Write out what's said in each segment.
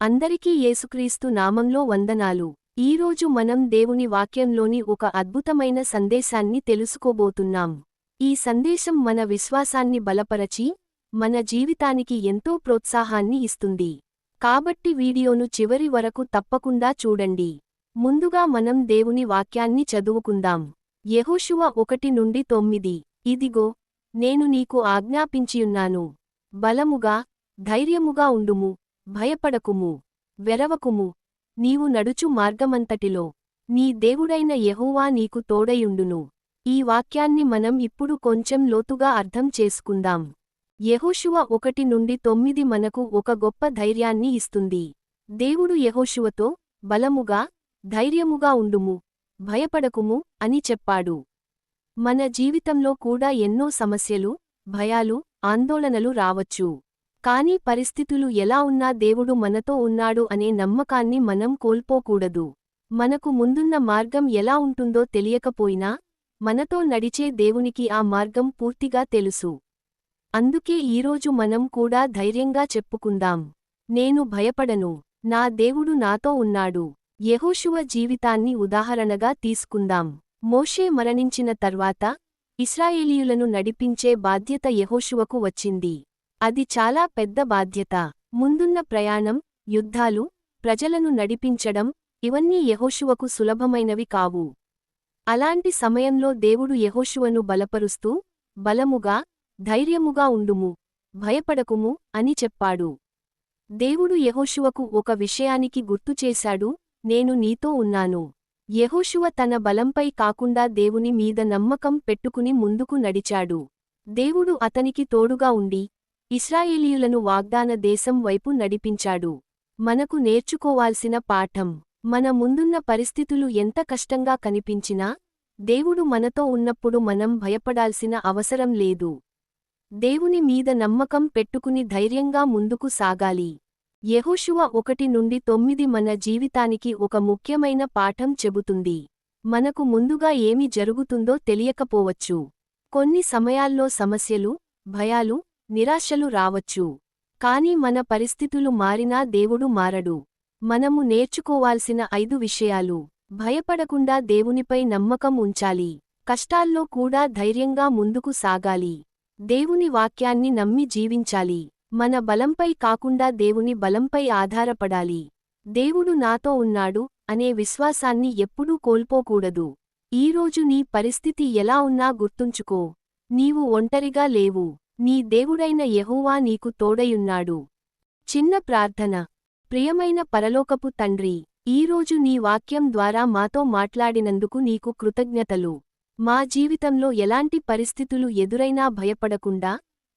అందరికీ యేసుక్రీస్తు నామంలో వందనాలు. ఈరోజు మనం దేవుని వాక్యంలోని ఒక అద్భుతమైన సందేశాన్ని తెలుసుకోబోతున్నాం. ఈ సందేశం మన విశ్వాసాన్ని బలపరచి, మన జీవితానికి ఎంతో ప్రోత్సాహాన్ని ఇస్తుంది. కాబట్టి వీడియోను చివరి వరకు తప్పకుండా చూడండి. ముందుగా మనం దేవుని వాక్యాన్ని చదువుకుందాం. యెహోషువ 1-9. ఇదిగో, నేను నీకు ఆజ్ఞాపించియున్నాను. బలముగా, ధైర్యముగా ఉండుము. భయపడకుము, వెరవకుము. నీవు నడుచు మార్గమంతటిలో నీ దేవుడైన యెహోవా నీకు తోడయుండును. ఈ వాక్యాన్ని మనం ఇప్పుడు కొంచెం లోతుగా అర్థం చేసుకుందాం. యెహోషువ 1-9 మనకు ఒక గొప్ప ధైర్యాన్ని ఇస్తుంది. దేవుడు యెహోషువతో, బలముగా, ధైర్యముగా ఉండుము, భయపడకుము అని చెప్పాడు. మన జీవితంలో కూడా ఎన్నో సమస్యలు, భయాలు, ఆందోళనలు రావచ్చు. కానీ పరిస్థితులు ఎలా ఉన్నా దేవుడు మనతో ఉన్నాడు అనే నమ్మకాన్ని మనం కోల్పోకూడదు. మనకు ముందున్న మార్గం ఎలా ఉంటుందో తెలియకపోయినా, మనతో నడిచే దేవునికి ఆ మార్గం పూర్తిగా తెలుసు. అందుకే ఈరోజు మనం కూడా ధైర్యంగా చెప్పుకుందాం. నేను భయపడను, నా దేవుడు నాతో ఉన్నాడు. యెహోషువ జీవితాన్ని ఉదాహరణగా తీసుకుందాం. మోషే మరణించిన తర్వాత ఇశ్రాయేలీయులను నడిపించే బాధ్యత యెహోషువకు వచ్చింది. అది చాలా పెద్ద బాధ్యత. ముందున్న ప్రయాణం, యుద్ధాలు, ప్రజలను నడిపించడం, ఇవన్నీ యెహోషువకు సులభమైనవి కావు. అలాంటి సమయంలో దేవుడు యెహోషువను బలపరుస్తూ, బలముగా, ధైర్యముగా ఉండుము, భయపడకుము అని చెప్పాడు. దేవుడు యెహోషువకు ఒక విషయానికి గుర్తుచేశాడు, నేను నీతో ఉన్నాను. యెహోషువ తన బలంపై కాకుండా దేవుని మీద నమ్మకం పెట్టుకుని ముందుకు నడిచాడు. దేవుడు అతనికి తోడుగా ఉండి, ఇశ్రాయేలీయులను వాగ్దాన దేశం వైపు నడిపించాడు. మనకు నేర్చుకోవాల్సిన పాఠం: మన ముందున్న పరిస్థితులు ఎంత కష్టంగా కనిపించినా, దేవుడు మనతో ఉన్నప్పుడు మనం భయపడాల్సిన అవసరం లేదు. దేవుని మీద నమ్మకం పెట్టుకుని ధైర్యంగా ముందుకు సాగాలి. యెహోషువ 1-9 మన జీవితానికి ఒక ముఖ్యమైన పాఠం చెబుతుంది. మనకు ముందుగా ఏమి జరుగుతుందో తెలియకపోవచ్చు. కొన్ని సమయాల్లో సమస్యలు, భయాలు, నిరాశలు రావచ్చు. కానీ మన పరిస్థితులు మారినా దేవుడు మారడు. మనము నేర్చుకోవాల్సిన 5 విషయాలు: భయపడకుండా దేవునిపై నమ్మకం ఉంచాలి. కష్టాల్లో కూడా ధైర్యంగా ముందుకు సాగాలి. దేవుని వాక్యాన్ని నమ్మి జీవించాలి. మన బలంపై కాకుండా దేవుని బలంపై ఆధారపడాలి. దేవుడు నాతో ఉన్నాడు అనే విశ్వాసాన్ని ఎప్పుడూ కోల్పోకూడదు. ఈరోజు నీ పరిస్థితి ఎలా ఉన్నా గుర్తుంచుకో, నీవు ఒంటరిగా లేవు. నీ దేవుడైన యెహోవా నీకు తోడయున్నాడు. చిన్న ప్రార్థన. ప్రియమైన పరలోకపు తండ్రి, ఈరోజు నీ వాక్యం ద్వారా మాతో మాట్లాడినందుకు నీకు కృతజ్ఞతలు. మా జీవితంలో ఎలాంటి పరిస్థితులు ఎదురైనా భయపడకుండా,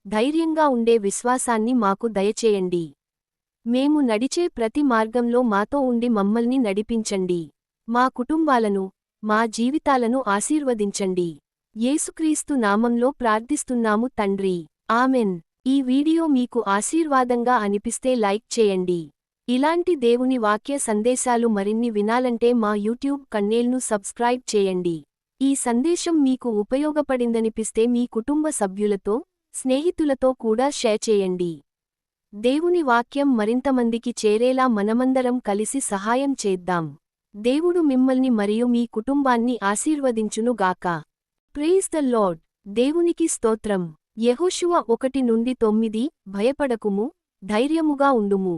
ధైర్యంగా ఉండే విశ్వాసాన్ని మాకు దయచేయండి. మేము నడిచే ప్రతి మార్గంలో మాతో ఉండి మమ్మల్ని నడిపించండి. మా కుటుంబాలను, మా జీవితాలను ఆశీర్వదించండి. యేసుక్రీస్తు నామంలో ప్రార్థిస్తున్నాము తండ్రి. ఆమెన్. ఈ వీడియో మీకు ఆశీర్వాదంగా అనిపిస్తే లైక్ చేయండి. ఇలాంటి దేవుని వాక్య సందేశాలు మరిన్ని వినాలంటే మా యూట్యూబ్ ఛానెల్ను సబ్స్క్రైబ్ చేయండి. ఈ సందేశం మీకు ఉపయోగపడిందనిపిస్తే మీ కుటుంబ సభ్యులతో, స్నేహితులతో కూడా షేర్ చేయండి. దేవుని వాక్యం మరింతమందికి చేరేలా మనమందరం కలిసి సహాయం చేద్దాం. దేవుడు మిమ్మల్ని మరియు మీ కుటుంబాన్ని ఆశీర్వదించునుగాక. Praise the lord. దేవునికి స్తోత్రం. యెహోషువ 1-9 భయపడకుము, ధైర్యముగా ఉండుము.